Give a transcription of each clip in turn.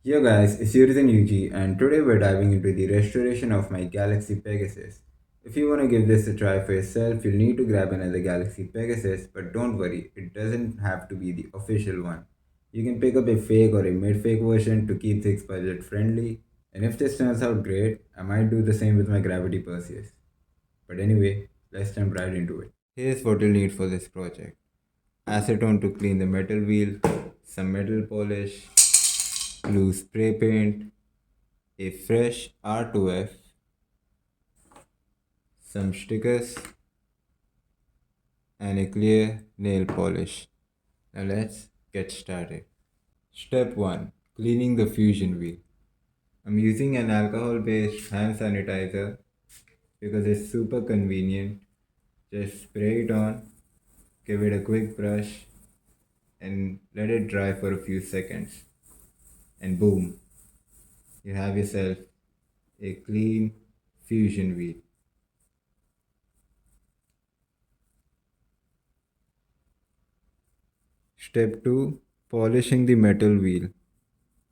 Yo guys, it's Yuridan Yuji and today we're diving into the restoration of my Galaxy Pegasus. If you want to give this a try for yourself, you'll need to grab another Galaxy Pegasus, but don't worry, it doesn't have to be the official one. You can pick up a fake or a mid-fake version to keep things budget friendly, and if this turns out great, I might do the same with my Gravity Perseus. But anyway, let's jump right into it. Here's what you'll need for this project. Acetone to clean the metal wheel, some metal polish, blue spray paint, a fresh R2F, some stickers, and a clear nail polish. Now let's get started. Step 1. Cleaning the fusion wheel. I'm using an alcohol based hand sanitizer because it's super convenient. Just spray it on, give it a quick brush, and let it dry for a few seconds. And boom, you have yourself a clean fusion wheel. Step 2. Polishing the metal wheel.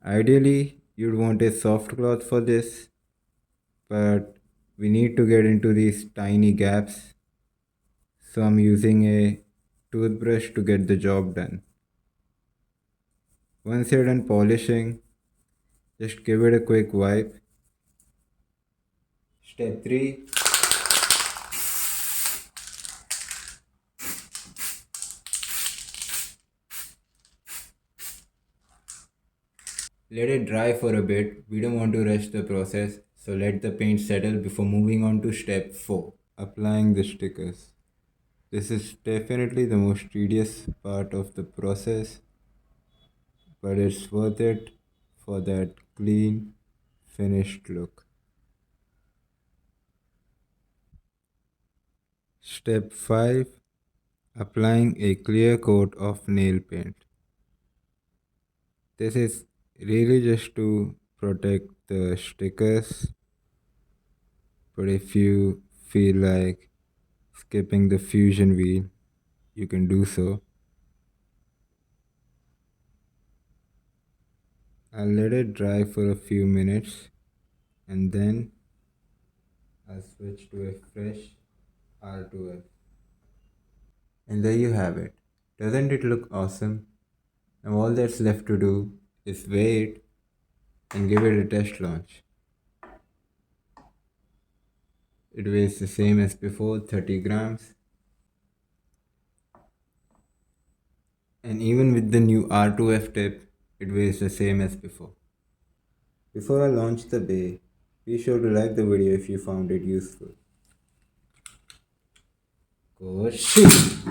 Ideally, you'd want a soft cloth for this, but we need to get into these tiny gaps, so I'm using a toothbrush to get the job done. Once you're done polishing, just give it a quick wipe. Step 3. Let it dry for a bit. We don't want to rush the process, so let the paint settle before moving on to step 4. Applying the stickers. This is definitely the most tedious part of the process, but it's worth it for that clean, finished look. Step 5. Applying a clear coat of nail paint. This is really just to protect the stickers, but if you feel like skipping the fusion wheel, you can do so. I'll let it dry for a few minutes and then I'll switch to a fresh R2F. And there you have it. Doesn't it look awesome? Now all that's left to do is wait and give it a test launch. It weighs the same as before, 30 grams. And even with the new R2F tip, it weighs the same as before. Before I launch the bay, be sure to like the video if you found it useful. Go shoot!